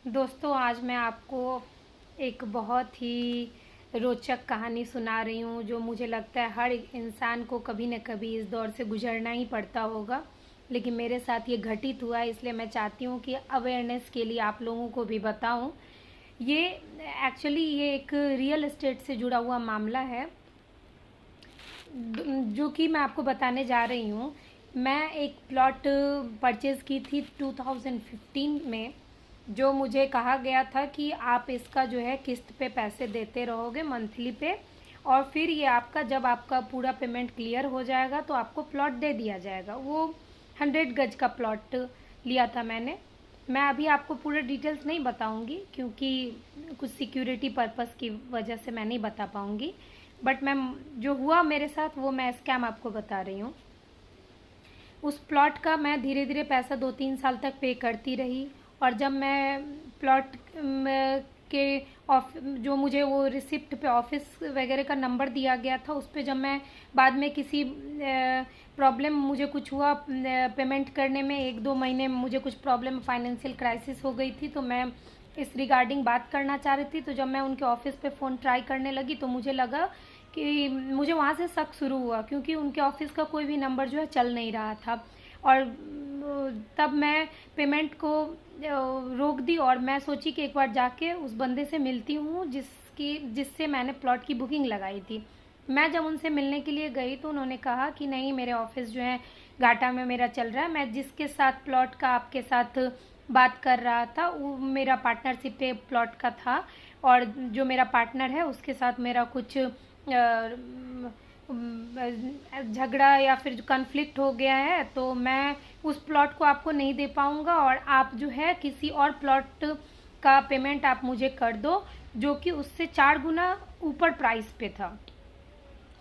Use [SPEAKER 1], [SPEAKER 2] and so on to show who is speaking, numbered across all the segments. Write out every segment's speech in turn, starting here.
[SPEAKER 1] दोस्तों, आज मैं आपको एक बहुत ही रोचक कहानी सुना रही हूँ जो मुझे लगता है हर इंसान को कभी न कभी इस दौर से गुजरना ही पड़ता होगा। लेकिन मेरे साथ ये घटित हुआ है, इसलिए मैं चाहती हूँ कि अवेयरनेस के लिए आप लोगों को भी बताऊँ। ये ये एक रियल एस्टेट से जुड़ा हुआ मामला है जो कि मैं आपको बताने जा रही हूँ। मैं एक प्लॉट परचेज़ की थी 2015 में, जो मुझे कहा गया था कि आप इसका जो है किस्त पे पैसे देते रहोगे मंथली पे, और फिर ये आपका जब आपका पूरा पेमेंट क्लियर हो जाएगा तो आपको प्लॉट दे दिया जाएगा। वो 100 गज का प्लॉट लिया था मैंने। मैं अभी आपको पूरे डिटेल्स नहीं बताऊंगी क्योंकि कुछ सिक्योरिटी पर्पस की वजह से मैं नहीं बता पाऊंगी, बट मैं जो हुआ मेरे साथ वो मैं स्कैम आपको बता रही हूँ। उस प्लॉट का मैं धीरे धीरे पैसा 2-3 साल तक पे करती रही, और जब मैं प्लॉट के जो मुझे वो रिसिप्ट पे ऑफिस वगैरह का नंबर दिया गया था, उस पर जब मैं बाद में किसी प्रॉब्लम मुझे कुछ हुआ पेमेंट करने में, 1-2 महीने में मुझे कुछ प्रॉब्लम फाइनेंशियल क्राइसिस हो गई थी, तो मैं इस रिगार्डिंग बात करना चाह रही थी। तो जब मैं उनके ऑफिस पे फ़ोन ट्राई करने लगी तो मुझे लगा कि मुझे वहाँ से शक शुरू हुआ, क्योंकि उनके ऑफिस का कोई भी नंबर जो है चल नहीं रहा था। और तब मैं पेमेंट को रोक दी और मैं सोची कि एक बार जाके उस बंदे से मिलती हूँ जिससे मैंने प्लॉट की बुकिंग लगाई थी। मैं जब उनसे मिलने के लिए गई तो उन्होंने कहा कि नहीं, मेरे ऑफिस जो है घाटा में मेरा चल रहा है। मैं जिसके साथ प्लॉट का आपके साथ बात कर रहा था वो मेरा पार्टनरशिप पे प्लॉट का था, और जो मेरा पार्टनर है उसके साथ मेरा कुछ झगड़ा या फिर जो कन्फ्लिक्ट हो गया है, तो मैं उस प्लॉट को आपको नहीं दे पाऊँगा, और आप जो है किसी और प्लॉट का पेमेंट आप मुझे कर दो जो कि उससे 4 गुना ऊपर प्राइस पे था।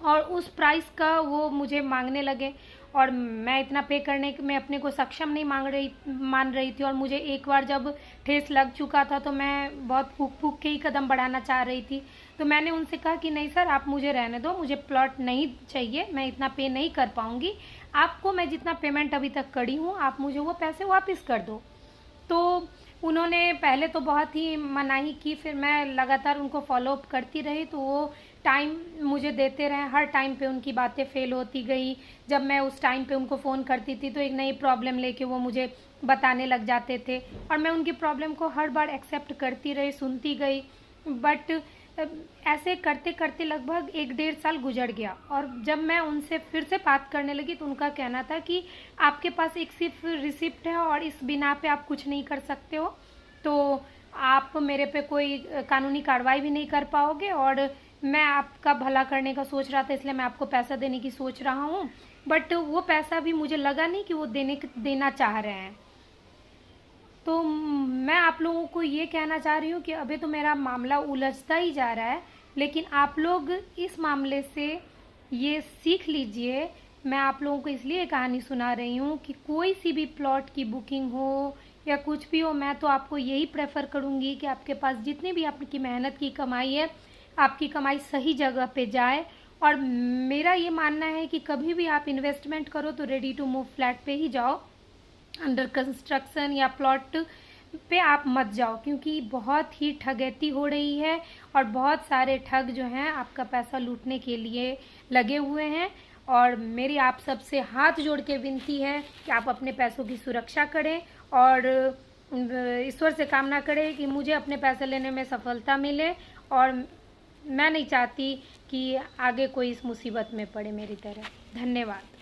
[SPEAKER 1] और उस प्राइस का वो मुझे मांगने लगे, और मैं इतना पे करने में अपने को सक्षम नहीं मान रही थी। और मुझे एक बार जब ठेस लग चुका था तो मैं बहुत फूक फूक के ही कदम बढ़ाना चाह रही थी। तो मैंने उनसे कहा कि नहीं सर, आप मुझे रहने दो, मुझे प्लॉट नहीं चाहिए, मैं इतना पे नहीं कर पाऊँगी। आपको मैं जितना पेमेंट अभी तक करी हूँ आप मुझे वो पैसे वापस कर दो। तो उन्होंने पहले तो बहुत ही मनाही की, फिर मैं लगातार उनको फॉलो अप करती रही, तो वो टाइम मुझे देते रहे। हर टाइम पे उनकी बातें फेल होती गई। जब मैं उस टाइम पे उनको फ़ोन करती थी तो एक नई प्रॉब्लम लेके वो मुझे बताने लग जाते थे, और मैं उनकी प्रॉब्लम को हर बार एक्सेप्ट करती रही, सुनती गई। बट ऐसे करते करते लगभग 1-1.5 साल गुजर गया, और जब मैं उनसे फिर से बात करने लगी तो उनका कहना था कि आपके पास एक सिर्फ रिसिप्ट है और इस बिना पे आप कुछ नहीं कर सकते हो, तो आप मेरे पे कोई कानूनी कार्रवाई भी नहीं कर पाओगे, और मैं आपका भला करने का सोच रहा था इसलिए मैं आपको पैसा देने की सोच रहा हूँ। बट वो पैसा भी मुझे लगा नहीं कि वो देना चाह रहे हैं। तो मैं आप लोगों को ये कहना चाह रही हूँ कि अभी तो मेरा मामला उलझता ही जा रहा है, लेकिन आप लोग इस मामले से ये सीख लीजिए। मैं आप लोगों को इसलिए कहानी सुना रही हूँ कि कोई सी भी प्लॉट की बुकिंग हो या कुछ भी हो, मैं तो आपको यही प्रेफर करूँगी कि आपके पास जितनी भी आपकी मेहनत की कमाई है, आपकी कमाई सही जगह पे जाए। और मेरा ये मानना है कि कभी भी आप इन्वेस्टमेंट करो तो रेडी टू मूव फ्लैट पे ही जाओ, अंडर कंस्ट्रक्शन या प्लॉट पे आप मत जाओ, क्योंकि बहुत ही ठगैती हो रही है और बहुत सारे ठग जो हैं आपका पैसा लूटने के लिए लगे हुए हैं। और मेरी आप सबसे हाथ जोड़ के विनती है कि आप अपने पैसों की सुरक्षा करें, और ईश्वर से कामना करें कि मुझे अपने पैसे लेने में सफलता मिले, और मैं नहीं चाहती कि आगे कोई इस मुसीबत में पड़े मेरी तरह। धन्यवाद।